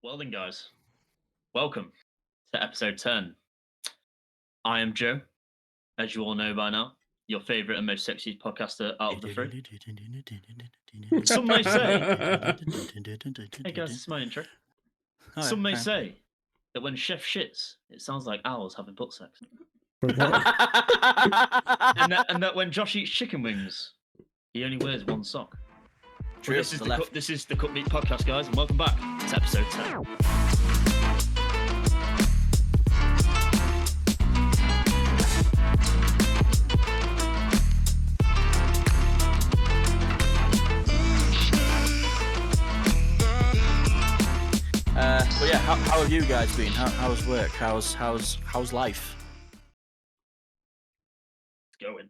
Well then, guys, welcome to episode 10. I am Joe, as you all know by now, your favourite and most sexy podcaster out of the three. Some may say, hey guys, it's my intro. Some may say that when Chef shits, it sounds like owls having butt sex. and that when Josh eats chicken wings, he only wears one sock. True, Well, this is the Cook Meat Podcast, guys, and welcome back to episode 10. But yeah, how have you guys been? How's work? How's life? It's going.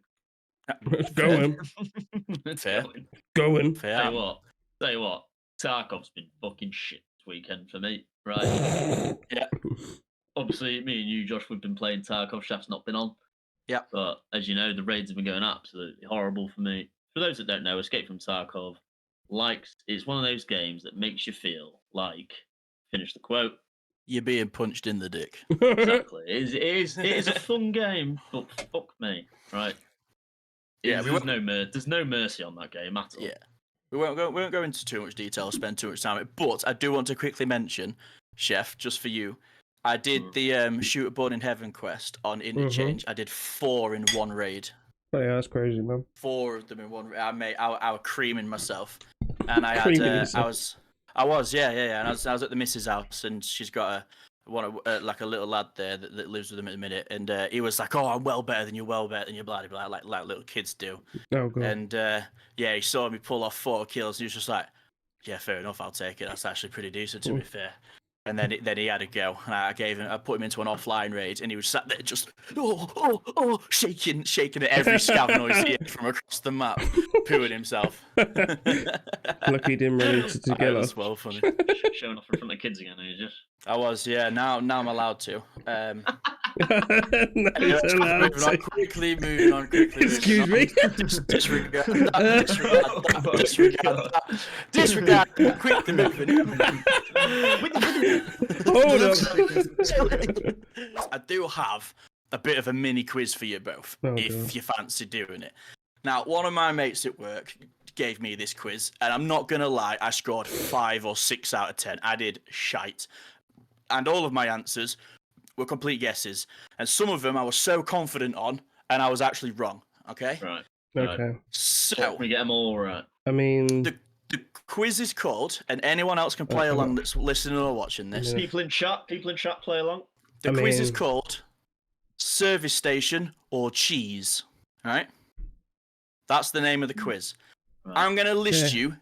It's going. It's Fair. going. Going. Tell you what, Tarkov's been fucking shit this weekend for me, right? Yeah. Obviously, me and you, Josh, we've been playing Tarkov. Chef's not been on. Yeah. But as you know, the raids have been going absolutely horrible for me. For those that don't know, Escape from Tarkov is one of those games that makes you feel like, finish the quote, You're being punched in the dick. exactly. It is a fun game, but fuck me, right? Yeah, there's no mercy on that game at all. Yeah. We won't go into too much detail, spend too much time on it, but I do want to quickly mention, Chef, just for you, I did the Shooter Born in Heaven quest on Interchange. I did 4 in one raid. Oh yeah, that's crazy, man. 4 of them in one raid. I was creaming myself. And I Creaming had yourself. I was, yeah. And I was at the missus' house, and she's got like a little lad there that lives with them at the minute, and he was like, "Oh, I'm well better than you, blah blah blah," like little kids do. Oh god. And yeah, he saw me pull off 4 kills, and he was just like, "Yeah, fair enough, I'll take it. That's actually pretty decent, to be fair." And then he had a go, and I put him into an offline raid, and he was sat there just shaking at every scav noise he heard from across the map, pooing himself. Lucky he didn't run into That together. was well funny. Showing off in front of kids again, are you just? I was, yeah. Now I'm allowed to. No, Anyway, it's allowed to. quickly moving on. Excuse me? Disregard that. Quickly moving. Hold up. I do have a bit of a mini quiz for you both, Oh, if God. you fancy doing it. Now, one of my mates at work gave me this quiz, and I'm not going to lie, I scored 5 or 6 out of 10. I did shite. And all of my answers were complete guesses. And some of them I was so confident on, and I was actually wrong. Okay? Right. Okay. So, We get them all right. I mean, the quiz is called, and anyone else can play along that's listening or watching this. Yeah. People in chat, play along. The quiz is mean- called Service Station or Cheese. All right? That's the name of the quiz. Right. I'm going to list you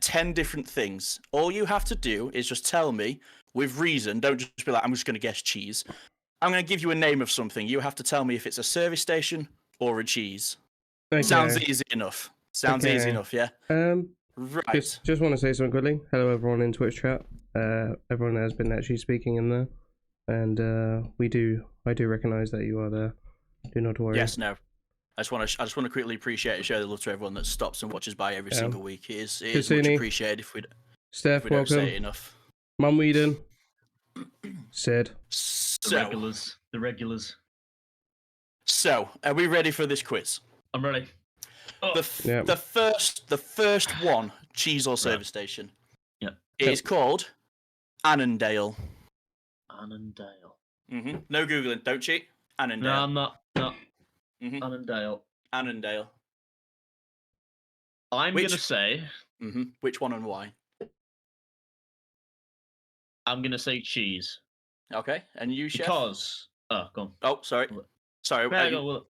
10 different things. All you have to do is just tell me with reason. Don't just be like, I'm just going to guess cheese. I'm going to give you a name of something. You have to tell me if it's a service station or a cheese. okay. Sounds easy enough. Sounds easy Okay. enough, yeah? Right. Just want to say something quickly. Hello, everyone in Twitch chat. Everyone has been actually speaking in there, and I do recognise that you are there. Do not worry. Yes, no. I just want to quickly appreciate and show the love to everyone that stops and watches by every single week. It is much Kasuni. appreciated if we Steph, don't say it welcome. enough. Mum Whedon. Sid. The regulars. So, are we ready for this quiz? I'm ready. Oh, The first one, cheese or service station. Yeah. It is called Annandale. Annandale. No googling, don't cheat. Annandale. No, I'm not. No. Mhm. Annandale. Annandale. I'm Which- gonna say. Which one and why? I'm gonna say cheese Okay, and you, Chef? because. Oh, go on. Oh, sorry. Sorry, Yeah, go, well,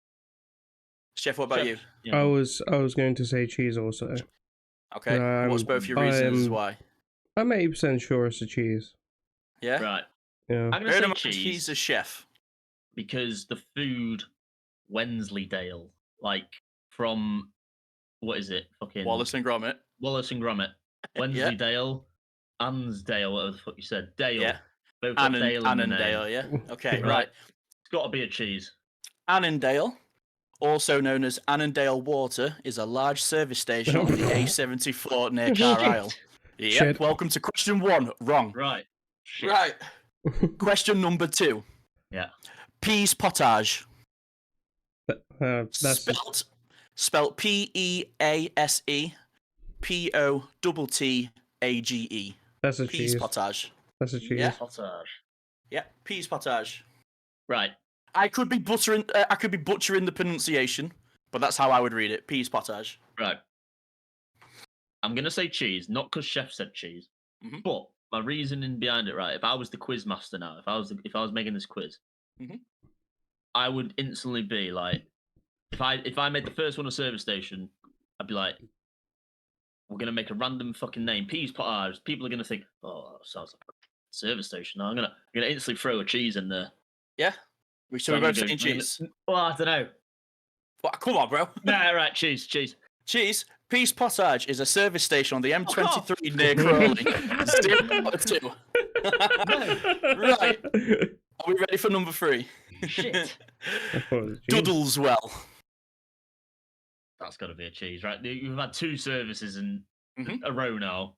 Chef, what about Chef, you? yeah. I was going to say cheese also. Okay, what's both your reasons why? I'm 80% sure it's a cheese. Yeah? Right. Yeah. I'm gonna Bear in say mind, cheese he's a chef. because the food Wensleydale, like from what is it? Fucking Wallace and Gromit. Wallace and Gromit. Wensleydale, Ansdale, whatever the fuck you said. Dale. Yeah. Both got Dale in the name. Annandale, yeah? Okay, Right. right. It's got to be a cheese. Annandale, also known as Annandale Water, is a large service station on the A74 near Carlisle. Yep, Shit. welcome to question 1. Wrong. Right. Shit. Right. Question number 2. Yeah. Peas potage. That's Spelt Pease Pottage. that's a Peas cheese. potage. That's a cheese. Yeah. Potage. Yeah, peas potage. Right. I could be butchering the pronunciation, but that's how I would read it. Peas potage. Right. I'm gonna say cheese, not because Chef said cheese, Mhm. but my reasoning behind it. Right. If I was the quiz master now, if I was making this quiz, Mhm. I would instantly be like, if I made the first one a service station, I'd be like, we're gonna make a random fucking name, peas potage. People are gonna think, oh, that sounds like a service station. I'm gonna instantly throw a cheese in there. Yeah. So we're I'm gonna both saying I'm gonna- cheese. Well, I don't know. What? Come on, bro. Nah, right, cheese. Cheese. Peas Potage is a service station on the Fuck off. M23 near Crawley. 0 2. Right. Are we ready for number 3? Shit. I thought it was cheese. Doodleswell. That's got to be a cheese, right? We've had 2 services in Mhm. a row now.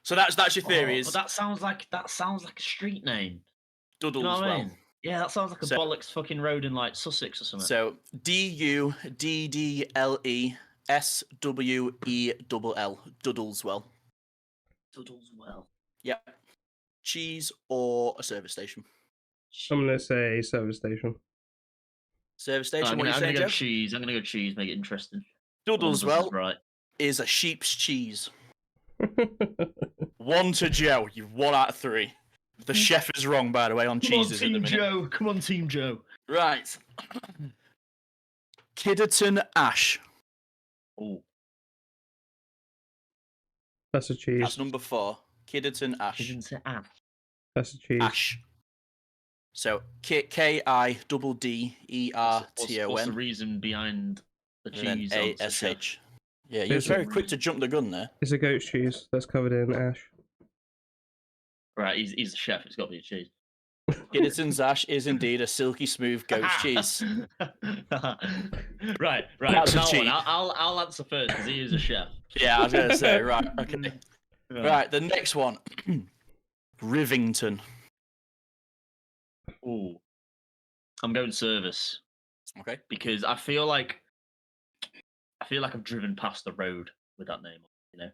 So that's your theory. But Is that sounds like a street name. You know Doodleswell. what I mean? Yeah, that sounds like a So- bollocks fucking road in like Sussex or something. So DUDDLESWELL. Doodleswell. Doodleswell. Yep. Cheese or a service station? I'm gonna say service station. Service I'm station. What are you gonna saying, go Joe? cheese. I'm gonna go cheese. Make it interesting. One of us is Doodleswell right. is a sheep's cheese. 1 to Joe. You've 1 out of 3. The chef is wrong, by the way, on cheeses at the minute. Joe. Come on, Team Joe. Right. Kidderton Ash. Oh, That's a cheese. That's number 4. Kidderton Ash. didn't say ash. That's a cheese. Ash. So KIDDERTON. What's the reason behind the and then cheese on the chef? ASH. Yeah, you was There's a very quick to jump the gun there. It's a goat's cheese that's covered in ash. Right, he's the chef. It's got to be a cheese. Kidderton's Ash is indeed a silky smooth goat's cheese. right. That's a That cheat. one, I'll answer first because he is a chef. Yeah, I was going to say, right, okay. Right, the next one. Rivington. Ooh, I'm going service Okay. because I feel like I've driven past the road with that name. You know,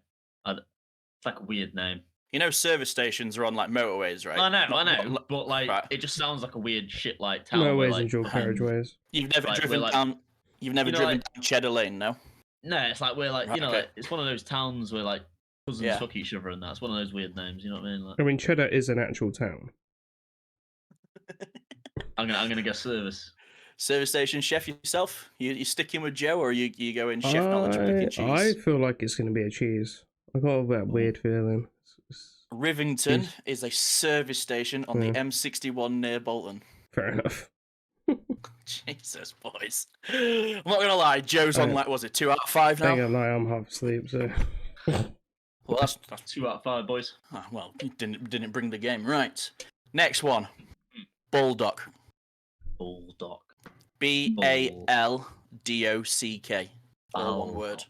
it's like a weird name. You know, service stations are on like motorways, right? I know, Not- but like right. it just sounds like a weird shit like town. No where, ways like, and dual carriageways. You've never Right, driven we're like- down. You've never you know, driven like- down Cheddar Lane, no? No, it's like we're like Right, you know, okay. like, it's one of those towns where like cousins Yeah. fuck each other and that's one of those weird names. You know what I mean? Like, I mean, Cheddar is an actual town. I'm gonna guess service. Service station chef yourself? You sticking with Joe, or are you going chef knowledge and picking cheese? I feel like it's gonna be a cheese. I got that weird feeling. Rivington Cheese. is a service station on the Yeah. M61 near Bolton. Fair enough. Jesus, boys. I'm not gonna lie, Joe's on Right. like, was it 2 out of 5 I ain't now? gonna lie, I'm half asleep, so. Well, that's 2 out of 5, boys. well, you didn't bring the game right. Next one, Baldock. Bulldog. BALDOCK. All one word.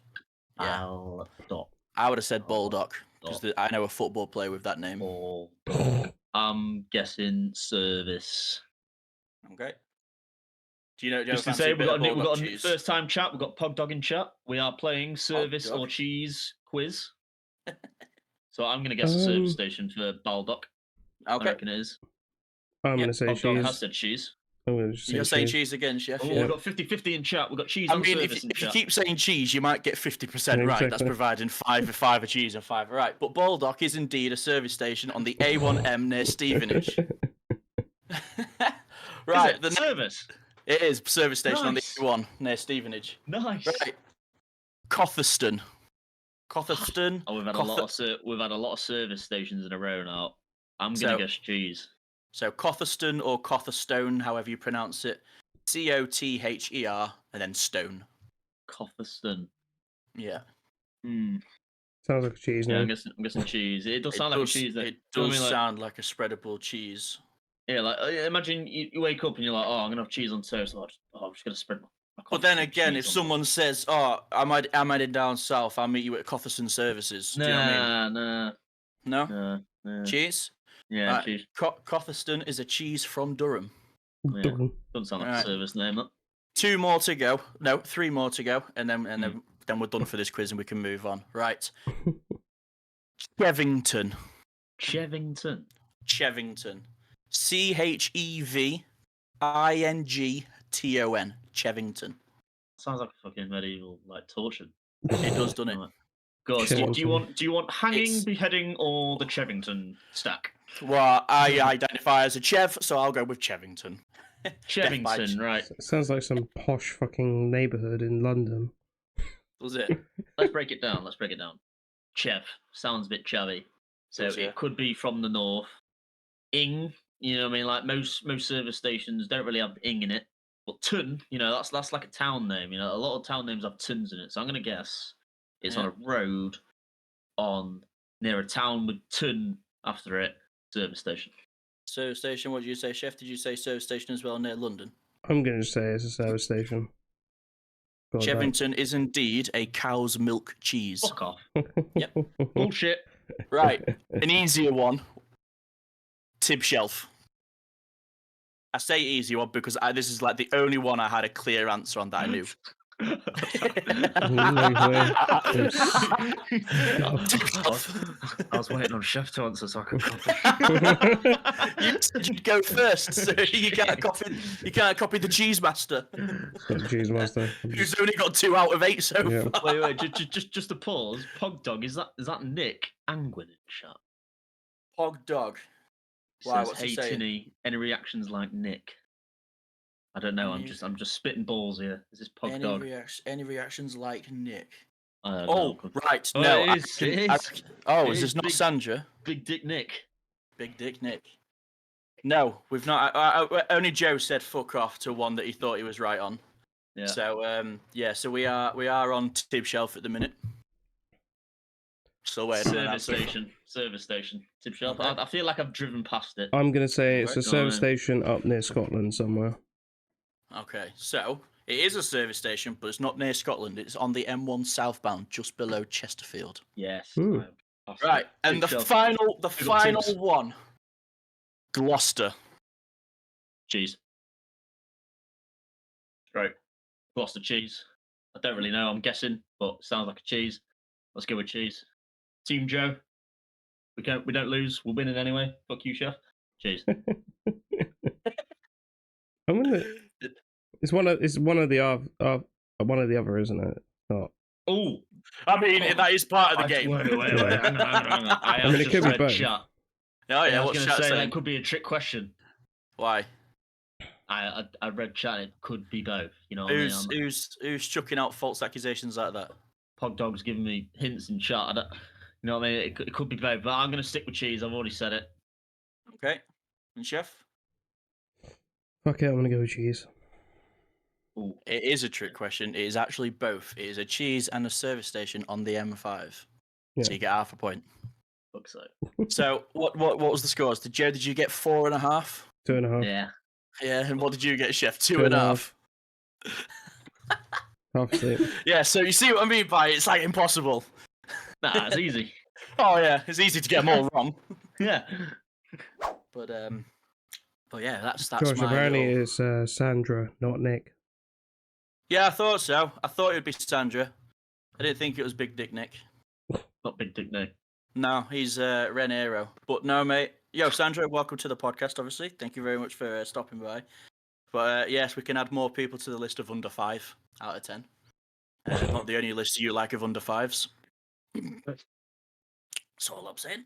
Yeah. Baldock. I would have said Baldock because I know a football player with that name. Baldock. I'm guessing service. Okay. Do you know? Just to fancy say, a we've bit got of a Baldock new cheese? first time chat. We've got Pogdog in chat. We are playing service or Pogdog. cheese quiz. So I'm gonna guess a service Um, station for Baldock. I Okay. reckon it is. I'm Yeah, gonna say Pogdog has cheese. said cheese. I'm gonna just You're say saying cheese. cheese again, chef? Oh, Yeah. we've got 50-50 in chat. We've got cheese I on mean, service in if you chat. keep saying cheese, you might get 50% Yeah, right. That's exactly. providing 5 of cheese and 5 right. But Baldock is indeed a service station on the A1M near Stevenage. Right, Is it? Service. it is service station on the Nice. A1 near Stevenage. Nice. Right, Cotherston. Cotherston. Oh, we've had a lot of service stations in a row now. I'm gonna So- guess cheese. So Cotherston or Cotherstone, however you pronounce it. COTHER and then stone. Cotherston. Yeah. Sounds like a cheese Yeah, name. I'm guessing cheese. It does sound like a cheese. Though. It Do you know what I does mean? Like, sound like a spreadable cheese. yeah, like imagine you wake up and you're like, oh, I'm gonna have cheese on toast. I'm just gonna spread my But then Cotherston again, cheese if on someone says, "Oh, I'm heading down south. I'll meet you at Cotherston Services," toast." do you know what I mean? Nah, No, nah. cheese. Yeah, Right. cheese. Cotherston is a cheese from Durham. Yeah. Doesn't sound like Right. a service name, that. 2 more to go. No, 3 more to go, and then we're done for this quiz and we can move on. Right. Chevington. Chevington. Chevington. Chevington. Chevington. Sounds like a fucking medieval torture. It does, doesn't it? Right. Go on, so do you want hanging, It's- beheading, or the Chevington stack? Well, I identify as a Chev, so I'll go with Chevington. Chevington, right. Sounds like some posh fucking neighborhood in London. Was it? Let's break it down. Chev sounds a bit chavvy, so Does, yeah. it could be from the north. Ing, you know what I mean? Like most service stations don't really have ing in it, but tun, that's like a town name. A lot of town names have tuns in it, so I'm gonna guess it's on a road near a town with tun after it. Service station. Service station. What did you say, Chef? Did you say service station as well near London? I'm going to say it's a service station. God, Chevington is indeed a cow's milk cheese. Fuck off. Yep. Bullshit. Right, an easier one. Tib Shelf. I say easy one because this is like the only one I had a clear answer on that I knew. I was waiting on Chef to answer so I could copy. You said you'd go first, so you can't copy the cheese master. Cheese master. Who's only got 2 out of 8 so Yeah. far. Wait, just a pause. Pog dog, is that Nick Angwin in chat? Pog dog. Why? Says, What's he hey saying? Tinny, any reactions like Nick? I don't know. I'm just spitting balls here. Is this Pog dog? Any reactions like Nick? I don't Oh, know. right. Oh, No, it is. is this not big, Sandra? Big Dick Nick. Big Dick Nick. No, we've not. Only Joe said "fuck off" to one that he thought he was right on. Yeah. So so we are on Tib Shelf at the minute. Still waiting on an answer. Service station. Tib Shelf. Okay. I feel like I've driven past it. I'm going to say it's a Right. service station up near Scotland somewhere. Okay, so it is a service station, but it's not near Scotland. It's on the M1 southbound, just below Chesterfield. Yes. Hmm. Right, and Tib the Shelf. final tips. one, Gloucester. Cheese. Right. Gloucester cheese. I don't really know. I'm guessing, but it sounds like a cheese. Let's go with cheese. Team Joe. We don't lose. We're winning anyway. Fuck you, Chef. Cheese. I'm gonna. It's one of the other, isn't it? Not. Oh, I mean, that is part of the game. Wait. Hang on. I mean, it just could be read both. chat. Oh yeah, I was what's going chat to say saying? that could be a trick question. Why? I read chat. It could be both. You know what I mean? Who's chucking out false accusations like that? Pog Dog's giving me hints in chat. You know what I mean? It could be both, but I'm going to stick with cheese. I've already said it. Okay, and Chef? Fuck it, I'm gonna go with cheese. Ooh. It is a trick question. It is actually both. It is a cheese and a service station on the M5. Yeah. So you get half a point. Looks like. So what was the scores? Did you get 4.5? 2.5. Yeah. Yeah, and what did you get, Chef? 2.5. 2.5. Half asleep. Yeah, so you see what I mean by it's like impossible. Nah, it's easy. Oh yeah, it's easy to get them all wrong. Yeah. But yeah, that's Josh, my apparently little... it's Sandra, not Nick. Yeah, I thought so. I thought it would be Sandra. I didn't think it was Big Dick Nick. Not Big Dick, no. No, he's Renero. But no, mate. Yo, Sandra, welcome to the podcast, obviously. Thank you very much for stopping by. But yes, we can add more people to the list of under 5 out of 10. Not the only list you like of under 5s. That's all I'm saying.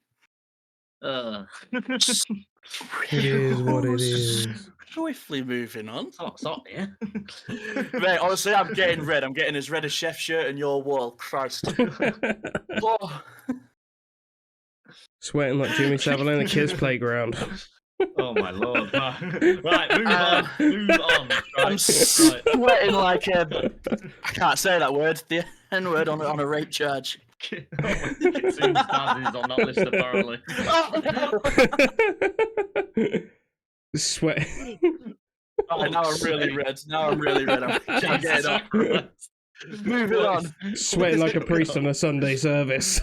It is what it is. Swiftly moving on. What's up, yeah? Mate, honestly, I'm getting red. I'm getting as red as Chef's shirt and your wall. Christ. Oh. Sweating like Jimmy Savile in a kid's playground. Oh my lord. Right, move on. Move on. Right, I'm sweating like a... I can't say that word. The N-word on a rape charge. Seems Daz is on that list, apparently. Sweat. Oh, now I'm really red. I'm getting up. Moving on. Sweating like a priest on a Sunday service.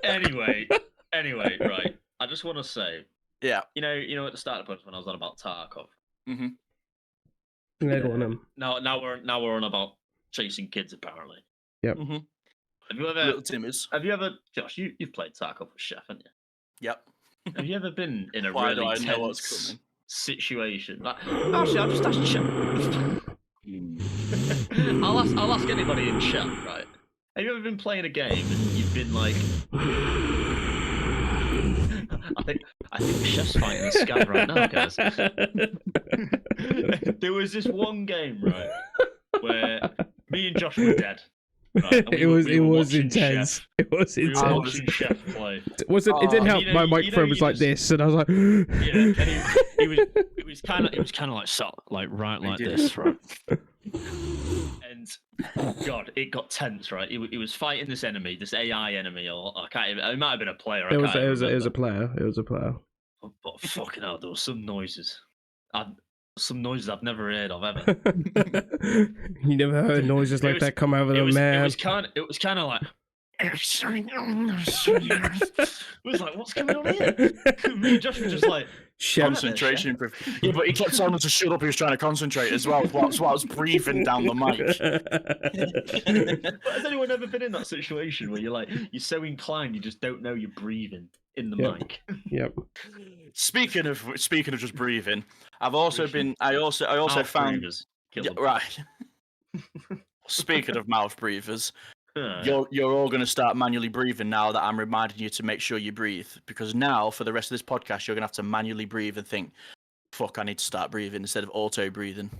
Anyway, right. I just want to say, Yeah. You know, at the start of the podcast when I was on about Tarkov. Mm-hmm. Yeah, go on then. Now we're on about chasing kids apparently. Yep. Mm-hmm. Have you ever, Little Timmers. Josh? You've played Tarkov with Chef, haven't you? Yep. Have you ever been in a Why do really I know what's tense coming? situation? Like, actually, I'll just ask Chef. I'll ask anybody in chat, right? Have you ever been playing a game and you've been like, I think Chef's fighting a scab right now, guys. There was this one game, right, where me and Josh were dead. Right? It was intense. Chef. It was We were intense. watching Chef play. It didn't help. My microphone was like this, and I was like, Yeah, and it was kind of like sat like right like this, right? And God, it got tense, right? He was fighting this enemy, this AI enemy, or I can't even. It might have been a player. It was a player. It was a player. But fucking hell, there were some noises. Some noises I've never heard of ever. You never heard noises like that come out of a man. It was kind of like. It was like, what's going on here? Me and Josh were just like concentration. Yeah, but he kept telling us to shut up. He was trying to concentrate as well. Whilst I was breathing down the mic. But has anyone ever been in that situation where you're so inclined you just don't know you're breathing in the mic? Yep. Speaking of just breathing, I've also been. I also found. Yeah, right. Speaking of mouth breathers. You're all going to start manually breathing now that I'm reminding you to make sure you breathe, because now for the rest of this podcast you're going to have to manually breathe and think, fuck, I need to start breathing instead of auto breathing.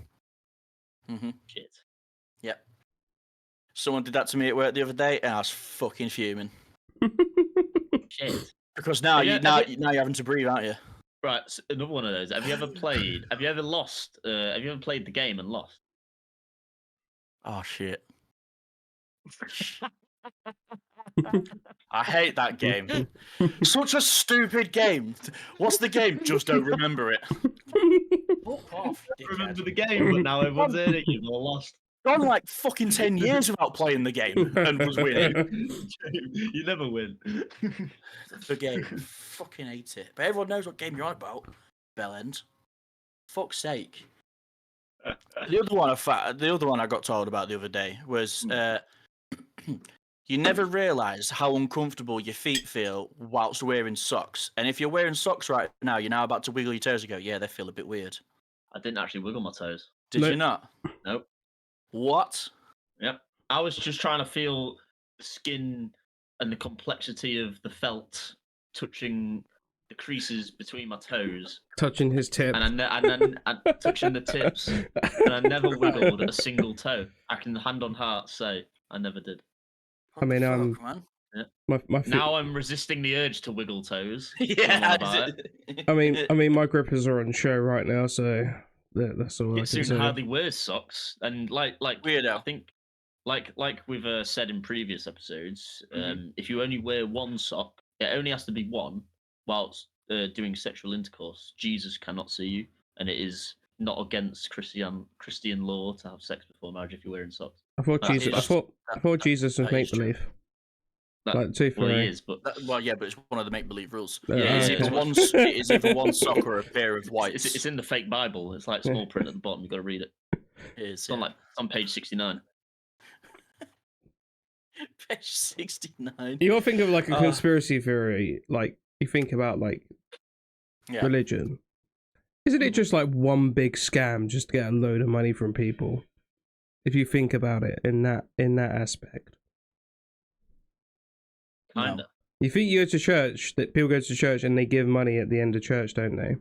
Shit. Yep. Someone did that to me at work the other day and I was fucking fuming. Shit. Because now you're having to breathe, aren't you? Right, so another one of those. Have you ever played the game and lost? Oh shit. I hate that game. Such a stupid game. What's the game? Just don't remember it. Fuck off. I remember the game, but now everyone's in it. You've all lost. Gone like fucking 10 years without playing the game and was winning. You never win. The game. Fucking hate it. But everyone knows what game you're on about. Bellend. Fuck's sake. The other one I got told about the other day was you never realise how uncomfortable your feet feel whilst wearing socks. And if you're wearing socks right now, you're now about to wiggle your toes and go, yeah, they feel a bit weird. I didn't actually wiggle my toes. Did you not? Nope. What? Yep. I was just trying to feel the skin and the complexity of the felt touching the creases between my toes. Touching his tip. And then touching the tips. And I never wiggled a single toe. I can hand on heart say I never did. I mean, my feet... Now I'm resisting the urge to wiggle toes. Yeah, I mean, my grippers are on show right now, so that's all. It soon hardly wears socks, and like weirdo. I think, like we've said in previous episodes, if you only wear one sock, it only has to be one whilst doing sexual intercourse. Jesus cannot see you, and it is not against Christian law to have sex before marriage if you're wearing socks. I thought Jesus was make believe. Like tooth he is, but well, yeah, but it's one of the make believe rules. It is either one sock or a pair of whites. It's in the fake Bible. It's like small print at the bottom. You've got to read it. It's on page 69. Page 69. You all think of like a conspiracy theory, like you think about like religion. Isn't it just like one big scam just to get a load of money from people? If you think about it in that aspect. Kinda. You think you go to church, that people go to church and they give money at the end of church, don't they?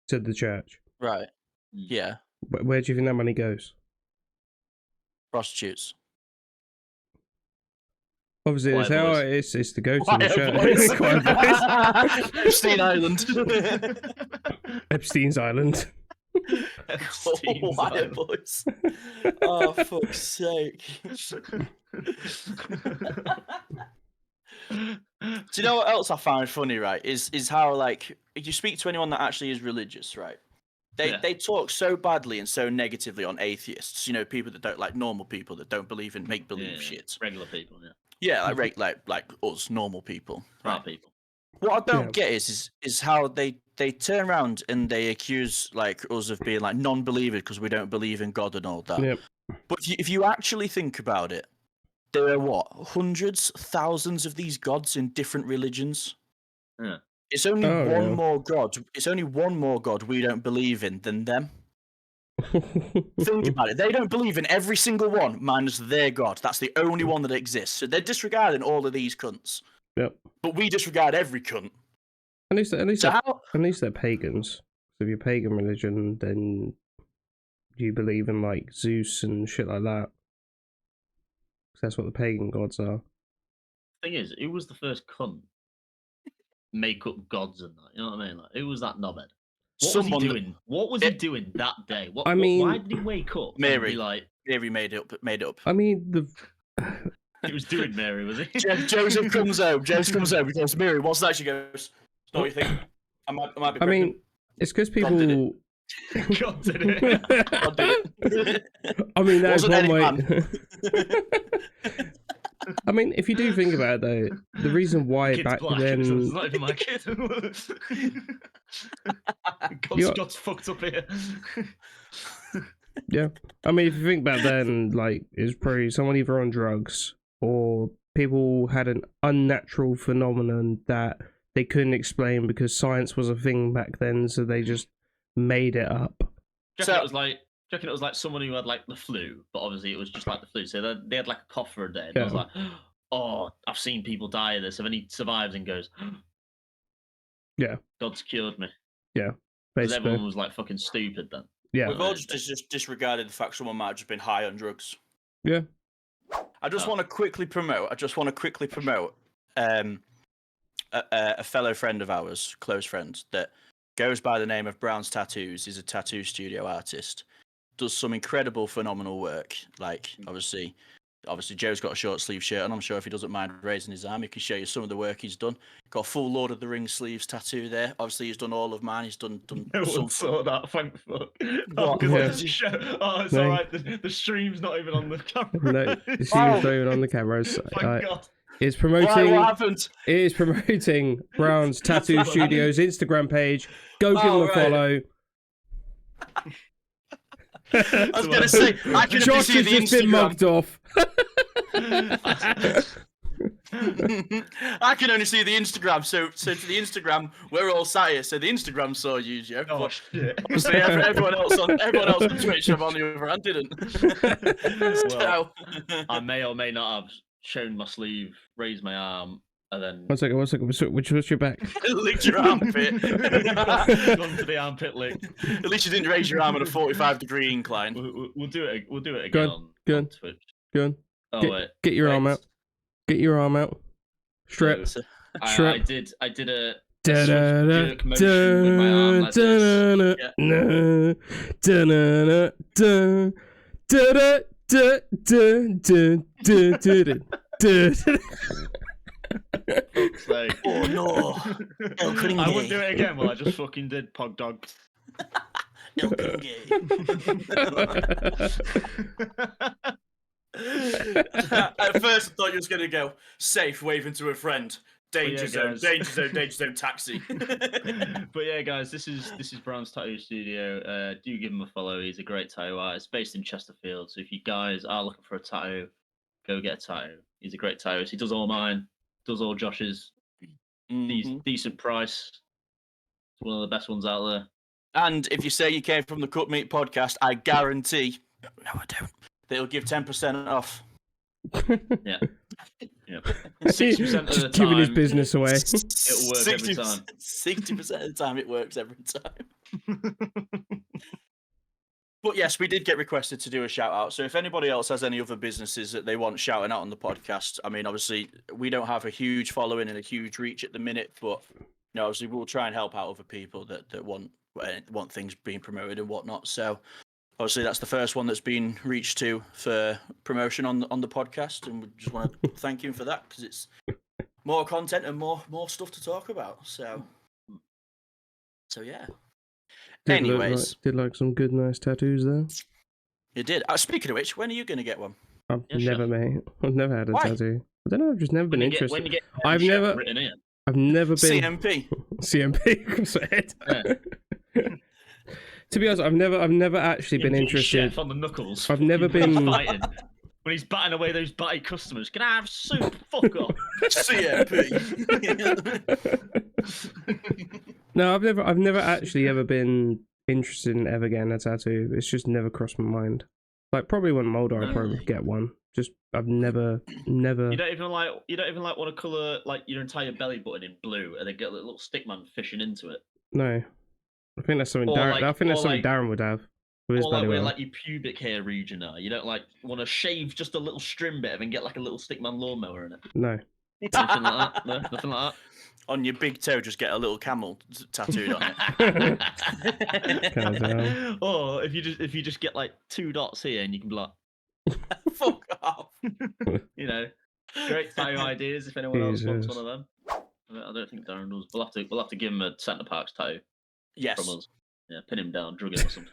To the church. Right. Yeah. But where do you think that money goes? Prostitutes. Obviously, it's to go to the church. Epstein Island. Epstein's Island. Wire boys. Oh, fuck's sake. Do you know what else I find funny, right? Is how, like, if you speak to anyone that actually is religious, right? They talk so badly and so negatively on atheists, you know, people that don't, like, normal people that don't believe in make-believe shit. Regular people, yeah. Yeah, like us, normal people. Right people. What I don't get is how they they turn around and they accuse like us of being like non-believers because we don't believe in God and all that. Yep. But if you actually think about it, there are what, hundreds, thousands of these gods in different religions. Yeah. It's only Oh, one yeah. more god. It's only one more god we don't believe in than them. Think about it. They don't believe in every single one, minus their god. That's the only one that exists. So they're disregarding all of these cunts. Yep. But we disregard every cunt. At least So how? at least they're pagans. So if you're pagan religion, then you believe in like Zeus and shit like that. 'Cause that's what the pagan gods are. Thing is, who was the first cunt make up gods and that? You know what I mean? Like, who was that knobhead? What was he doing? What was he doing that day? I mean, why did he wake up? Mary. And be like, Mary made it up. I mean, the he was doing Mary, was he? Joseph comes home. Joseph comes home. He goes, Mary, what's that? She goes, "What do you think? I might be pregnant." I mean, it's because people. God did it. God did it. I mean, that's Wasn't one any way. man. I mean, if you do think about it, though, the reason why Kid's back black, then, so it's not even my kid. God's fucked up here. yeah. I mean, if you think back then, like, it's probably someone either on drugs or people had an unnatural phenomenon that they couldn't explain because science was a thing back then, so they just made it up. Do you reckon it was like someone who had like the flu, but obviously it was just like the flu. So they had like a cough for a day. And I was like, oh, I've seen people die of this. And then he survives and goes, yeah, God's cured me. Yeah, Because basically. everyone was like fucking stupid then. Yeah. We've all just disregarded the fact someone might have just been high on drugs. Yeah. I just want to quickly promote. A fellow friend of ours, close friend, that goes by the name of Brown's Tattoos. He's a tattoo studio artist. Does some incredible, phenomenal work. Like, obviously Joe's got a short sleeve shirt, and I'm sure if he doesn't mind raising his arm, he can show you some of the work he's done. Got a full Lord of the Rings sleeves tattoo there. Obviously, he's done all of mine. He's done No some. one saw that, thank fuck. What? It's No. alright, the stream's not even on the camera. No, the stream's not even on the cameras. Thank God. It's promoting. What happened? It is promoting Brown's Tattoo Studios Instagram page. Go give them a follow. I was going to say, I can Josh see has the just been Instagram. mugged off. I can only see the Instagram, so to the Instagram, we're all sat here. So the Instagram saw you, Joe. Oh shit! Obviously, everyone else on Twitch on the other hand didn't. Well, I may or may not have shown my sleeve, raised my arm, and then One second. Which was your back? Licked your armpit. gone for the armpit lick. At least you didn't raise your arm at a 45-degree incline. We'll do it. We'll do it Go again on, on Twitch. Go on. Oh wait. Get your arm out. Get your arm out. Strap. So, Strap. I did a swift jerk motion with my arm like this. Fuck's sake. Oh no! I wouldn't do it again. Well, I just fucking did, pog dog. At first, I thought you was going to go safe, waving to a friend. Danger zone, danger zone, taxi. But yeah, guys, this is Brown's Tattoo Studio. Do give him a follow. He's a great tattoo artist based in Chesterfield. So if you guys are looking for a tattoo, go get a tattoo. He's a great tattooist. He does all mine, does all Josh's. Decent price. It's one of the best ones out there. And if you say you came from the Cut Meat podcast, I guarantee. No, I don't. They'll give 10% off. Yeah. 60% of the Just giving his time, business away. It'll work every time. 60% of the time, it works every time. But yes, we did get requested to do a shout out. So if anybody else has any other businesses that they want shouting out on the podcast, I mean, obviously we don't have a huge following and a huge reach at the minute, but obviously we'll try and help out other people that want things being promoted and whatnot. So obviously that's the first one that's been reached to for promotion on the podcast, and we just want to thank him for that because it's more content and more stuff to talk about. So yeah. Anyways, did like some good nice tattoos there. You did. Speaking of which, when are you going to get one? I've never had a Why? tattoo. I don't know. I've just never been interested. When you get I've never. written in. I've never been CMP. CMP. Yeah. To be honest, I've never actually been interested. Chef on the knuckles. I've never when he's been- fighting. When he's batting away those batty customers. Can I have soup? Fuck off. CMP. No, I've never actually ever been interested in ever getting a tattoo. It's just never crossed my mind. Like probably when I'm older, I'll probably get one. Just I've never. You don't even like want to colour like your entire belly button in blue and then get a little stickman fishing into it. No, I think that's something. Or Darren, like- I think that's or something like- Darren would have. With his Or like belly where button. like your pubic hair region are. You don't like want to shave just a little string bit and then get like a little stickman lawnmower in it. No. Nothing like that. No, nothing like On your big toe, just get a little camel tattooed on it. that. Or if you just get like 2 dots here and you can be like, Fuck off. you know, great tattoo ideas if anyone else wants Jesus. one of them. I don't think Darren does. We'll have to give him a Centre Parks tattoo Yes. from us. Yeah, pin him down, drug him or something.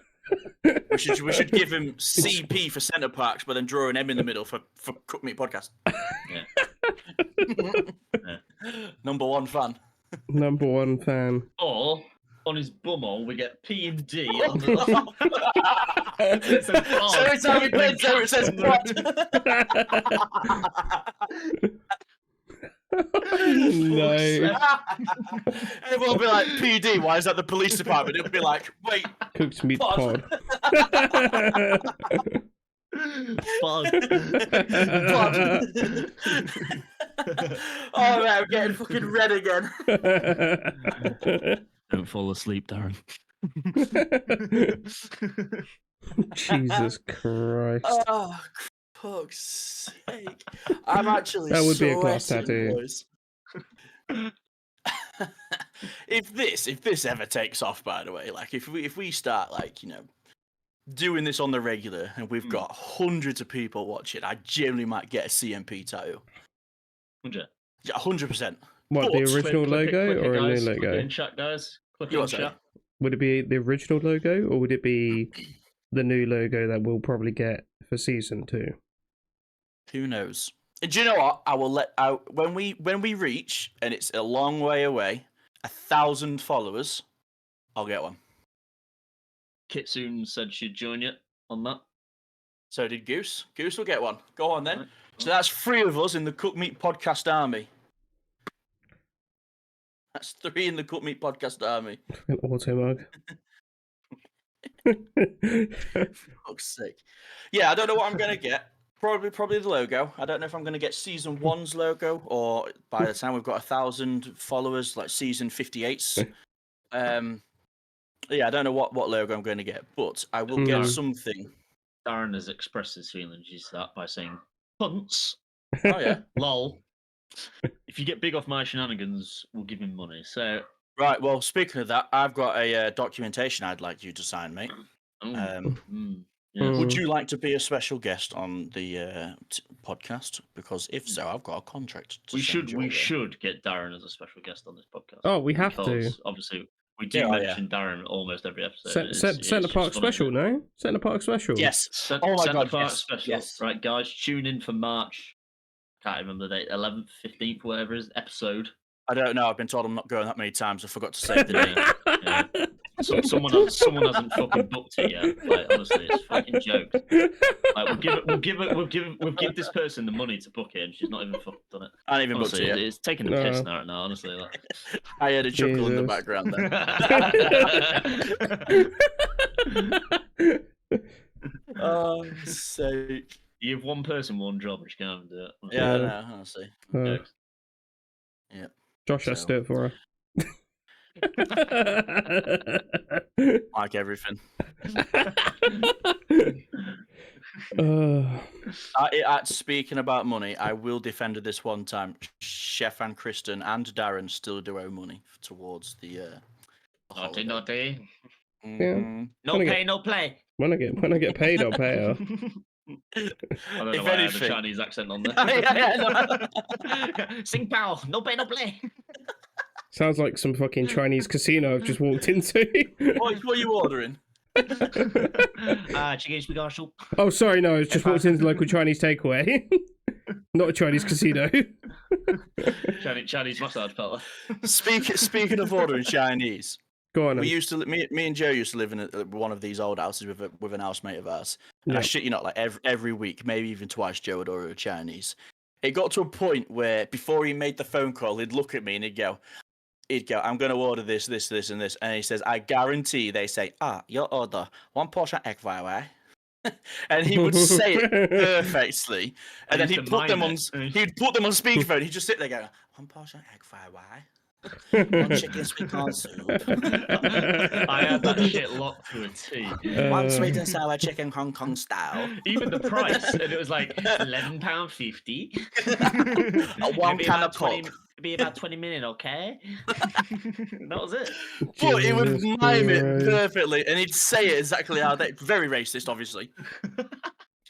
We should give him CP for Centre Parks, but then draw an M in the middle for Cook Meat Podcast. Yeah. Number 1 fan. Number 1 fan. Or on his bumhole we get P and D on the it says pod, So every time he and then bends over, it says No. Everyone will be like, PD, why is that the police department? It'll be like, wait, Cooked meat Pod. pod. pod. Oh man, I'm getting fucking red again. Don't fall asleep, Darren. Jesus Christ. Oh, fuck's sake. I'm actually That would be a class sweating, tattoo. boys. if this ever takes off, by the way, like if we start like, you know, doing this on the regular and we've got hundreds of people watching, I genuinely might get a CMP tattoo. 100. Yeah, 100%. What, the original logo Click it, or a new guys. Click it logo? in chat, guys. Click it You in want to say? chat. Would it be the original logo or would it be the new logo that we'll probably get for season 2? Who knows? And do you know what? I will let out when we reach, and it's a long way away, 1,000 followers, I'll get one. Kitsune said she'd join you on that. So did Goose. Goose will get one. Go on then. Right. So that's 3 of us in the Cook Meat Podcast army. That's 3 in the Cook Meat Podcast army. An auto mug. Fuck's sake. Yeah, I don't know what I'm gonna get. Probably the logo. I don't know if I'm gonna get season 1's logo or by the time we've got 1,000 followers, like season 58's. Yeah, I don't know what logo I'm going to get, but I will get something. Darren has expressed his feelings. He's that by saying, "Punts." Oh yeah. Lol. If you get big off my shenanigans, we'll give him money. So Right. Well, speaking of that, I've got a documentation I'd like you to sign, mate. yes. Would you like to be a special guest on the podcast? Because if so, I've got a contract. To we send your way. should get Darren as a special guest on this podcast. Oh, we have to. Because obviously we do mention Darren almost every episode. Centre Park special, no? Centre Park special. Yes. Centre God, Park yes. special. Yes. Right, guys, tune in for March. Can't remember the date. 11th, 15th, whatever it is episode. I don't know. I've been told I'm not going that many times. I forgot to save the name. Yeah. Someone hasn't fucking booked it yet. Like honestly, it's fucking jokes. Like we'll give this person the money to book it, and she's not even fucking done it. I ain't even booked Honestly, it yet. it's taking the piss now. Honestly, like. I heard a chuckle in the Jesus. background there. Oh, sake. You have one person, one job, and she can't even do it. Honestly. Yeah, I know, honestly. Jokes. Yeah. Josh has to do it for her. Like everything. Speaking about money, I will defend this one time. Chef and Kristen and Darren still do owe money towards the Naughty, naughty. Mhm. No Wanna pay, get- no play. When I get paid, I'll pay her. I don't know If why I had a anything- Chinese accent on there. Yeah, Sing pao, no pay, no play. Sounds like some fucking Chinese casino I've just walked into. What are you ordering? Chicken spaghetti soup. Oh, sorry, no, I just walked into the local Chinese takeaway. Not a Chinese casino. Chinese massage fella. Speaking of ordering Chinese, Go on. we used to. Me and Joe used to live in one of these old houses with an housemate of ours. And I shit you not, like every week, maybe even twice, Joe would order a Chinese. It got to a point where before he made the phone call, he'd look at me and he'd go, I'm going to order this, and this. And he says, I guarantee they say, your order, 1 portion egg fry. And he would say it perfectly. And then he'd put them on speakerphone. He'd just sit there going, 1 portion egg fry. 1 chicken sweet corn soup. I had that shit locked to a T. 1 sweet and sour chicken Hong Kong style. Even the price, and it was like £11.50. 1 can of Coke. Be about 20 minutes, okay? That was it. But he would mime it perfectly, and he'd say it exactly how they. Very racist, obviously.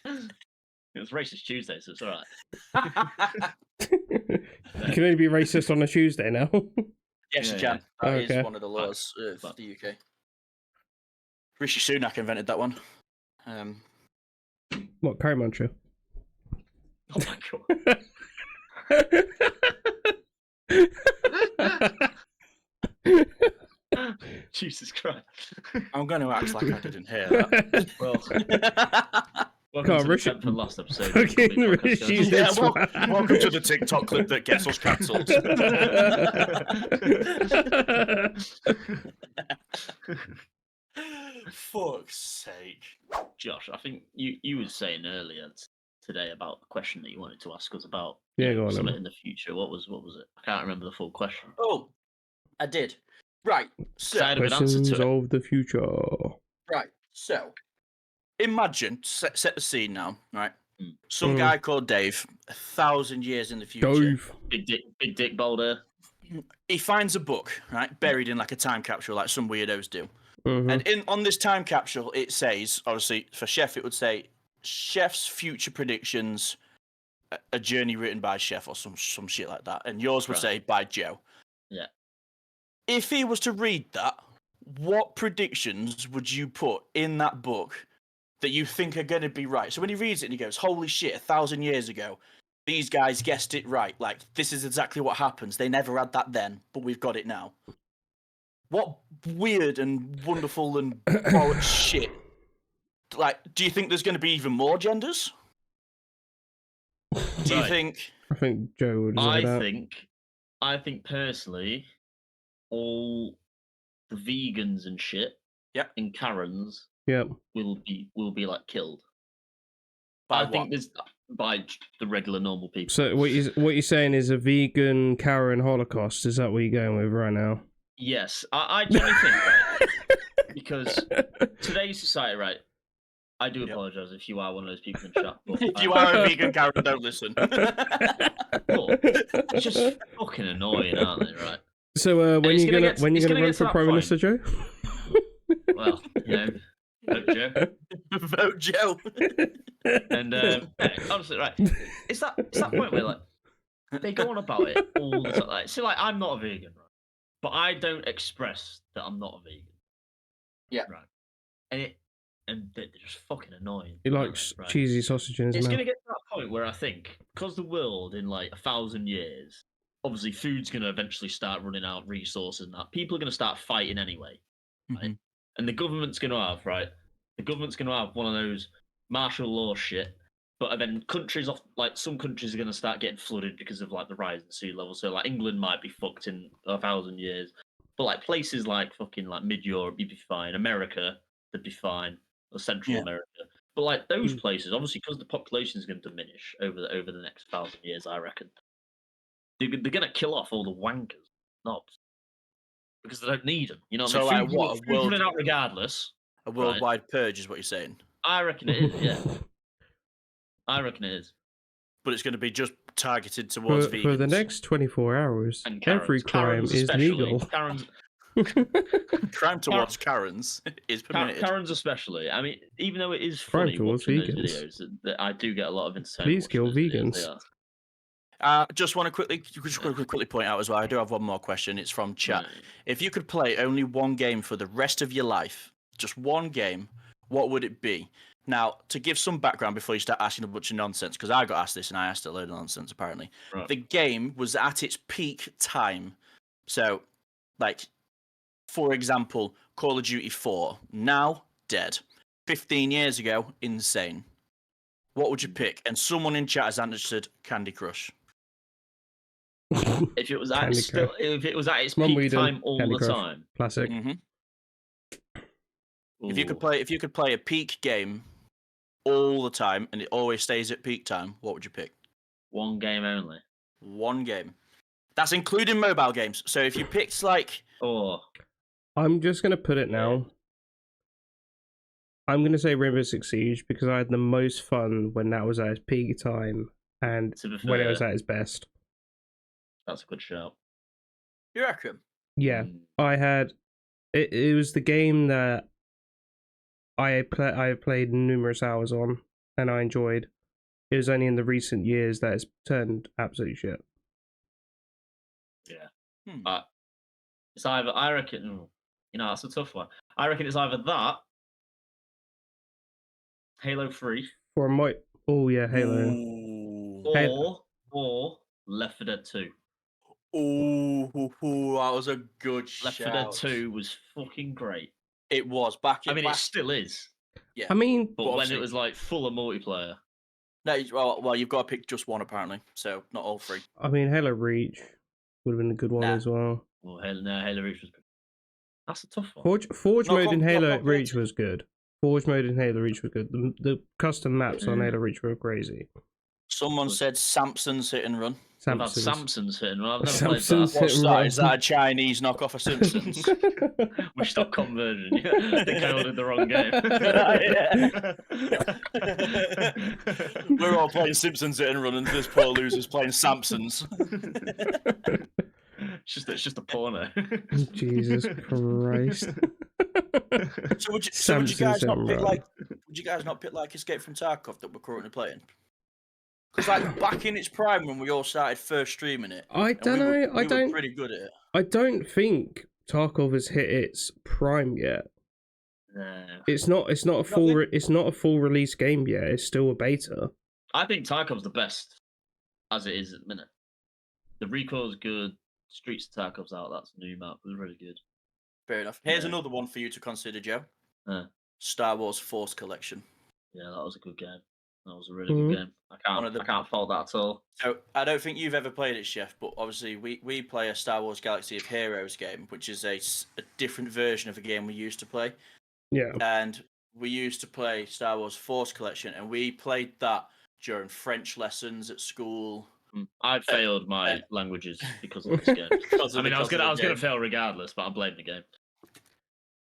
It was Racist Tuesday, so it's all right. You can only be racist on a Tuesday now. Yes, you can. That is one of the laws of the UK. Rishi Sunak invented that one. What, Curry Mantra? Oh my god. Jesus Christ. I'm going to act like I didn't hear that. Well, welcome to the 10th and last episode. Welcome to the TikTok clip that gets us cancelled. Fuck's sake. Josh, I think you were saying earlier today about the question that you wanted to ask us about go on, something in the future. What was it? I can't remember the full question. Oh, I did. Right. So, questions of the future. Right. So, imagine, set the scene now, right? Some guy called Dave, 1,000 years in the future. Dave. Big Dick Boulder. He finds a book, right, buried in like a time capsule, like some weirdos do. And on this time capsule, it says, obviously, for Chef, it would say, Chef's future predictions, a journey written by Chef or some shit like that. And yours would say by Joe. Yeah. If he was to read that, what predictions would you put in that book that you think are going to be right? So when he reads it and he goes, holy shit, 1,000 years ago, these guys guessed it right. Like, this is exactly what happens. They never had that then, but we've got it now. What weird and wonderful and bollocks shit. Like, do you think there's going to be even more genders? Do you think... I think Joe would say that. I think personally, all the vegans and shit in Karens will be like killed. I think there's by the regular normal people. So what you're saying is a vegan Karen Holocaust? Is that what you're going with right now? Yes, I genuinely think right, because today's society, right? I do apologise if you are one of those people in chat. But if you are a vegan Karen, don't listen. It's just fucking annoying, aren't they? Right. So when you gonna run for Prime Minister, Joe? Well, vote Joe. Vote Joe. And honestly, right, it's that point where like they go on about it all the time. Like, so like I'm not a vegan, right? But I don't express that I'm not a vegan. Yeah. Right. And they're just fucking annoying. He likes cheesy sausage in his mouth. It's going to get to that point where I think, because the world in like 1,000 years, obviously food's going to eventually start running out, resources and that. People are going to start fighting anyway. Right? And the government's going to have, one of those martial law shit. But then some countries are going to start getting flooded because of like the rise in sea level. So like England might be fucked in 1,000 years. But like places like fucking like mid-Europe, you'd be fine. America, they'd be fine. Or Central America, but like those places, obviously, because the population is going to diminish over the next 1,000 years, I reckon they're going to kill off all the wankers, knobs, because they don't need them. You know, so like what? Food's running out regardless. A worldwide purge is what you're saying. I reckon it is. Yeah, I reckon it is. But it's going to be just targeted towards vegans. For the next 24 hours, and Karens. Every crime is legal. Crime towards Karens is permitted. Karens especially. I mean, even though it is funny watching those videos, that I do get a lot of entertainment. Please kill vegans. Just want to quickly point out as well. I do have one more question. It's from chat. Right. If you could play only one game for the rest of your life, just one game, what would it be? Now, to give some background before you start asking a bunch of nonsense, because I got asked this and I asked a load of nonsense, apparently. Right. The game was at its peak time. So, like, for example, Call of Duty 4, now dead. 15 years ago, insane. What would you pick? And someone in chat has answered Candy Crush. If it was at Candy still, Crush. if it was at its When were you peak doing time all Candy the Crush? time. Classic. If you could Ooh. play a peak game all the time and it always stays at peak time, what would you pick? One game only. One game. That's including mobile games. So if you picked like, I'm just gonna put it now. I'm gonna say Rainbow Six Siege because I had the most fun when that was at its peak time and To be when it was fair, at its best. that's a good shout. you reckon? Yeah, I had. It was the game that I played numerous hours on and I enjoyed. It was only in the recent years that it's turned absolute shit. Yeah. It's either, I reckon, that's a tough one. I reckon it's either that, Halo 3, For my Halo. Ooh. or Left 4 Dead 2. Ooh, that was a good Left 4 Dead 2 was fucking great. It was back in. It still is. Yeah. I mean, but when it was like full of multiplayer. No, well, you've got to pick just one apparently, so not all three. I mean, Halo Reach would have been a good one as well. Well, Halo Reach was. That's a tough one. Forge mode in Halo Reach was good. Forge mode in Halo Reach was good. The custom maps on Halo Reach were crazy. Someone said Samson's Hit and Run. Samson's Hit and Run. I've never Samson's played that. Hit and Run. Is that a Chinese knockoff of Simpsons? Wish.com version. I think I ordered the wrong game. We're all playing Simpsons Hit and Run, and this poor loser's playing Samson's. It's just a porno. Jesus Christ. So would you guys not pick like Escape from Tarkov that we're currently playing? Because like back in its prime when we all started first streaming it, I don't know. We were pretty good at it. I don't think Tarkov has hit its prime yet. No. It's not a full. It's not a full release game yet. It's still a beta. I think Tarkov's the best as it is at the minute. The recoil's good. Streets of Tarkov's out. That's a new map. It was really good. Fair enough. Here's another one for you to consider, Joe. Star Wars Force Collection. Yeah, that was a good game. That was a really good game. I can't fault that at all. So I don't think you've ever played it, Chef, but obviously we play a Star Wars Galaxy of Heroes game, which is a different version of a game we used to play. Yeah. And we used to play Star Wars Force Collection, and we played that during French lessons at school. I failed my languages because of this game. I was gonna fail regardless, but I'm blaming the game.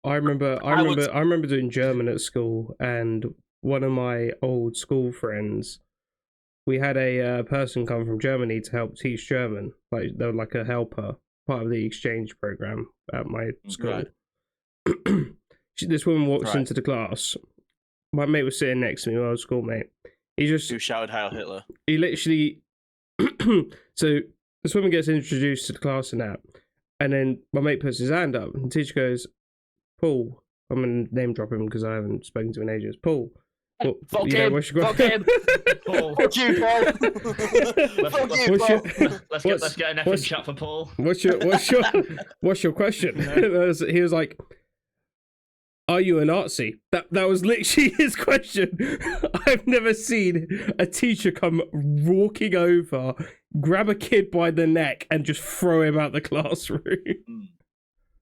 I remember doing German at school, and one of my old school friends, we had a person come from Germany to help teach German. Like they were like a helper, part of the exchange program at my school. Right. This woman walks into the class. My mate was sitting next to me, my old schoolmate. Who shouted Heil Hitler? He literally. So this woman gets introduced to the class and that, and then my mate puts his hand up, and the teacher goes, "Paul." I'm gonna name drop him because I haven't spoken to him in ages. Paul. Fuck him. Paul. Fuck you, Paul. Let's get an effing chat for Paul. What's your question? He was like, "Are you a Nazi?" That was literally his question. I've never seen a teacher come walking over, grab a kid by the neck, and just throw him out the classroom.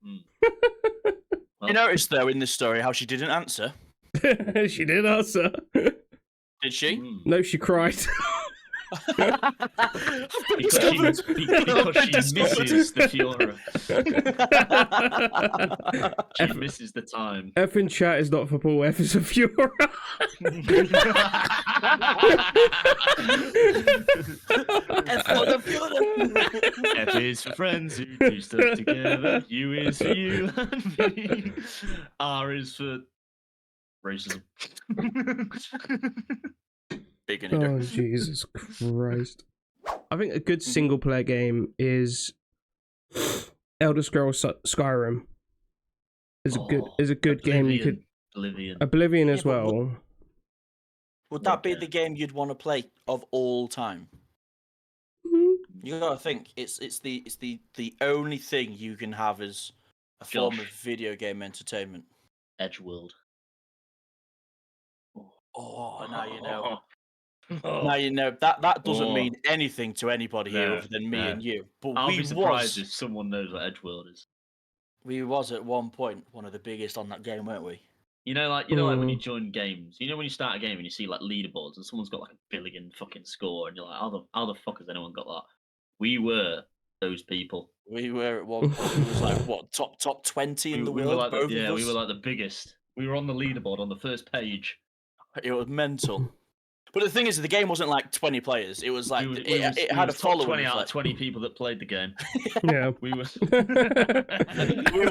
You noticed though in this story how she didn't answer. She did answer. Did she? No, she cried. because she misses the Fiora. She misses the time. F in chat is not for Paul. F is for Fiora. F for the Fiora. F is for friends who do stuff together. U is for you and me. R is for racism. Oh, Jesus Christ. I think a good single player game is Elder Scrolls Skyrim. Is a good game you could Oblivion as well. Would that be the game you'd want to play of all time? You gotta think it's the only thing you can have as a form of video game entertainment. Edgeworld. Oh, now you know. Now you know that doesn't mean anything to anybody here other than me and you. But I'll be surprised if someone knows what Edgeworld is. We was at one point one of the biggest on that game, weren't we? You know, like when you join games, when you start a game and you see like leaderboards and someone's got like a billion fucking score, and you're like, how the fuck has anyone got that? We were those people. We were at one point. It was like what top 20 in the world. We were like the biggest. We were on the leaderboard on the first page. It was mental. But the thing is, the game wasn't like 20 players. It was like it had a following. 20 out of 20 people that played the game. Yeah, we were. we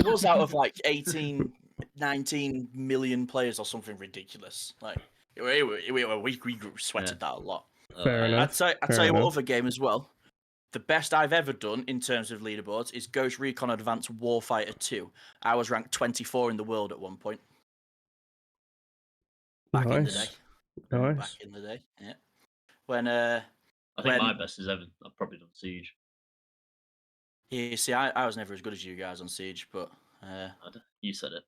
was out of like 18, 19 million players or something ridiculous. Like we sweated that a lot. Fair enough. I'd tell you what other game as well. The best I've ever done in terms of leaderboards is Ghost Recon Advanced Warfighter 2. I was ranked 24 in the world at one point. Back in the day. Nice. Back in the day, yeah. When I think my best is ever. I've probably done Siege. Yeah, see, I was never as good as you guys on Siege, but you said it.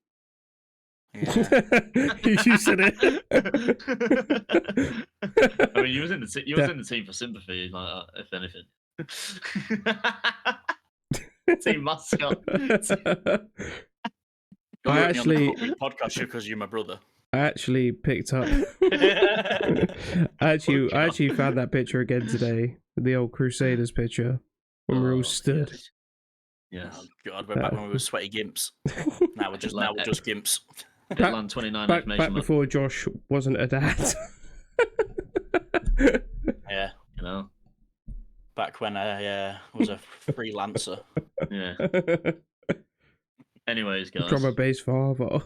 Yeah. You said it. I mean, you was in the team for sympathy, like if anything. Team mascot. I actually podcast you because you're my brother. I actually picked up. I actually found that picture again today, the old Crusaders picture when we're all stood. Yes. Oh God, we're back when we were sweaty gimps. Now we're just gimps. Pitland 29 back before Josh wasn't a dad. Yeah, you know. Back when I was a freelancer. Yeah. Anyways, guys. Drummer bass father.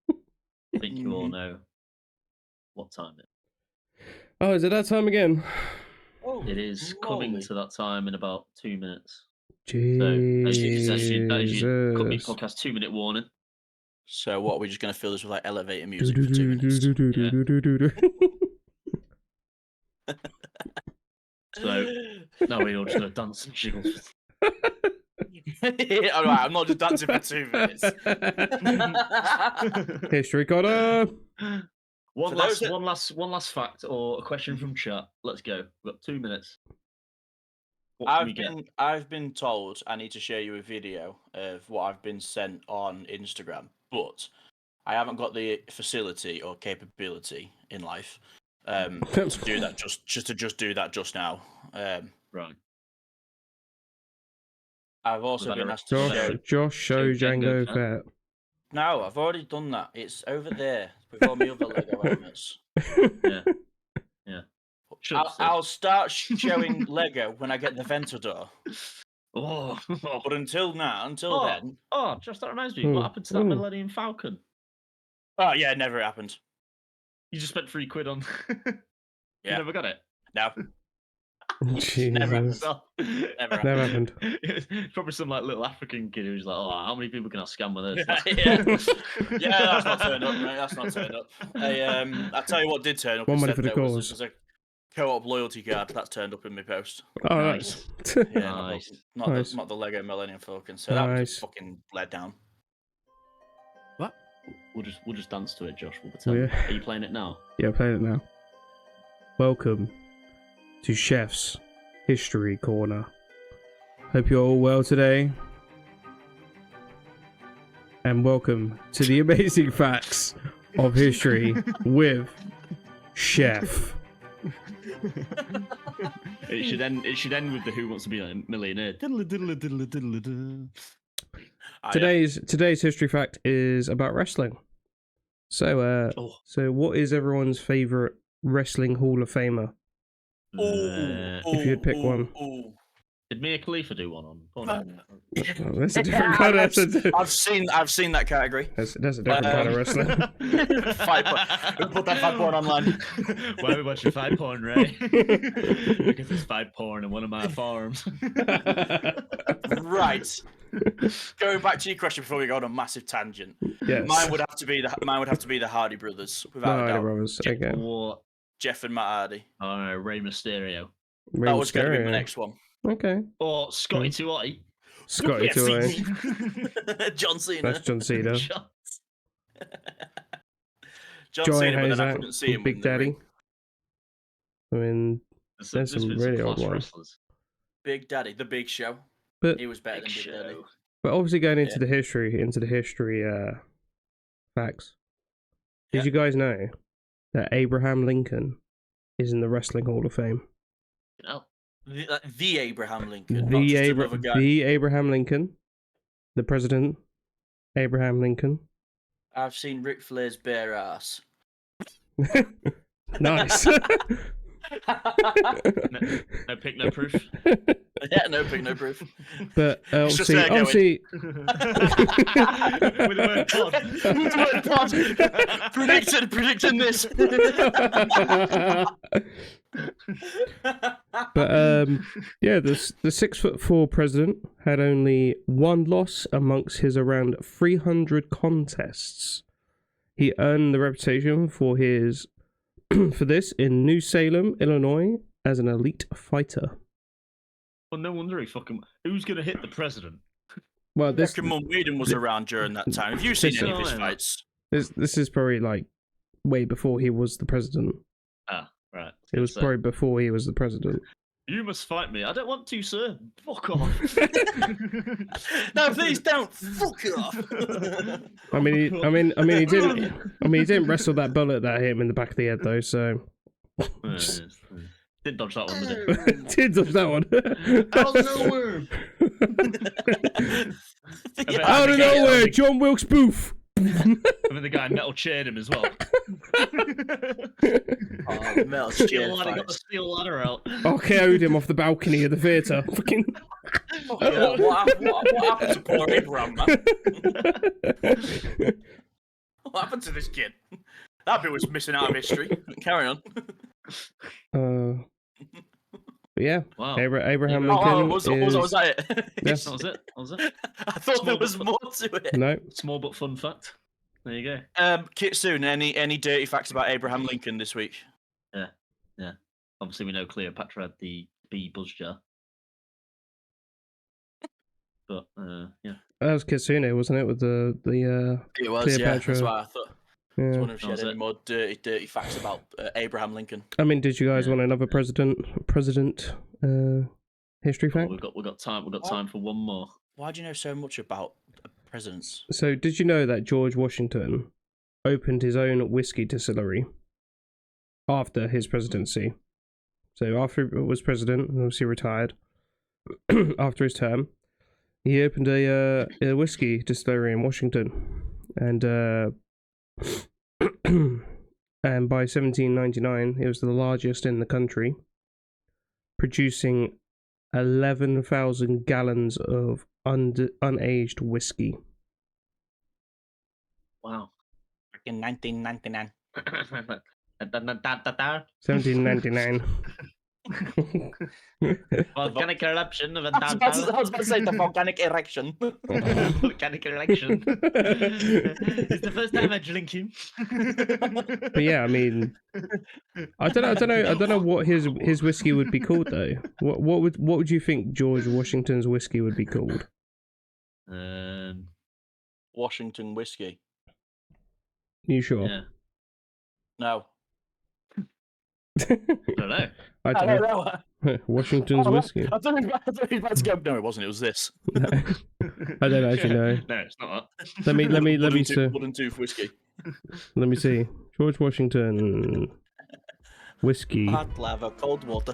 I think you all know what time it is. Oh, is it that time again? Oh, it is coming to that time in about 2 minutes. Jesus. So that is your Cookie Podcast 2-minute warning. So what, are we just going to fill this with like elevator music for 2 minutes? So now we're all just going to dance and jiggle. All right, I'm not just dancing for 2 minutes. History corner. One last fact or a question from chat. Let's go. We've got 2 minutes. I've been told I need to show you a video of what I've been sent on Instagram, but I haven't got the facility or capability in life to do that. Just do that just now. Right. I've also been asked to Josh show Django Fett. No, I've already done that. It's over there with all my other Lego elements. Yeah. I'll start showing Lego when I get the Ventador. Oh. But until then. Oh, just that reminds me. What happened to that Millennium Falcon? Oh yeah, it never happened. You just spent £3 on. Yeah. You never got it? No. Never happened. Never happened. It's probably some like little African kid who's like, "Oh, how many people can I scam with this?" Yeah, that's not turned up, mate. That's not turned up. I tell you what did turn up. One money for the cause. Was a co-op loyalty card that's turned up in my post. Oh, nice. Yeah, nice. Not the Lego Millennium Falcon. So that was a fucking letdown. What? We'll just dance to it, Josh. We'll pretend. Yeah. Are you playing it now? Yeah, playing it now. Welcome to Chef's History Corner. Hope you're all well today. And welcome to the amazing facts of history with Chef. It should end with the Who Wants to Be a Millionaire. Today's history fact is about wrestling. So what is everyone's favorite wrestling Hall of Famer? If you'd pick one. Did Mia Khalifa do one on? That's a different kind of. I've seen that category. That's a different kind of wrestling. We'll put that fight porn online. Why are we watching fight porn, Ray? Because it's fight porn in one of my farms. Right. Going back to your question before we go on a massive tangent. Yes. Mine would have to be the Hardy Brothers, without a doubt. Brothers. Okay. Jeff and Matt Hardy. Oh no, Rey Mysterio. Rey That was going to be my Mysterio. next one. Okay. Or Scotty 2i. Scotty Yes, 2i. John Cena. That's John Cena. John Joy Cena, but then I Hazard, couldn't see him. Big win the Daddy. ring. I mean, there's some really old ones. wrestlers. Big Daddy, the Big Show. But He was better than Big Daddy. But obviously going into the history facts. Did you guys know that Abraham Lincoln is in the Wrestling Hall of Fame? No. The Abraham Lincoln. Not just another guy. The Abraham Lincoln. The President Abraham Lincoln. I've seen Ric Flair's bare ass. Nice. No pick, no proof. Yeah, no pick, no proof. But obviously, with the word pod. With the word pod. Predicting this. But yeah, the 6'4" president had only one loss amongst his around 300 contests. He earned the reputation for his for this in New Salem, Illinois, as an elite fighter. Well, no wonder he fucking. Who's gonna hit the president? Well, this Mum Whedon was around during that time. Have you seen any of his fights? This is probably like way before he was the president. Ah, right. It was probably before he was the president. You must fight me. I don't want to, sir. Fuck off. No, please don't. Fuck off. I mean, he didn't. I mean, he didn't wrestle that bullet that hit him in the back of the head, though. So didn't dodge that one, did it? did dodge that one. Out of nowhere. Out of nowhere, John Wilkes Booth. I mean, the guy metal chaired him as well. Metal chair. Got the steel ladder out. I KO'd him off the balcony of the theatre. Fucking. Yeah, what happened to poor Abraham, man? What happened to this kid? That bit was missing out of history. Carry on. Yeah. Wow. Abraham Lincoln. Was that it? Yes. That was it. I thought there was more to it. No. Small but fun fact. There you go. Kitsune, any dirty facts about Abraham Lincoln this week? Yeah. Obviously, we know Cleopatra had the bee buzz jar. But yeah. That was Kitsune, wasn't it? With the It was, Cleopatra. yeah. That's why I thought. I was Yeah. wondering if she had any more dirty facts about Abraham Lincoln. I mean, did you guys want another president history fact? We've got time. We've got time for one more. Why do you know so much about presidents? So, did you know that George Washington opened his own whiskey distillery after his presidency? So, after he was president and obviously retired, after his term, he opened a whiskey distillery in Washington, and and by 1799, it was the largest in the country, producing 11,000 gallons of unaged whiskey. Wow. In 1999. 1799. Volcanic eruption of a I was about to say the volcanic erection. volcanic eruption. It's the first time I drink him. But yeah, I mean, I don't know what his whiskey would be called though. What would you think George Washington's whiskey would be called? Washington whiskey. You sure? Yeah. No. I don't know. I don't know. Washington's whiskey. I thought he was about to go. No, it wasn't. It was this. No. I don't actually know. No, it's not that. Let me see. Wooden tooth whiskey. Let me see. George Washington whiskey. Hot lava, cold water.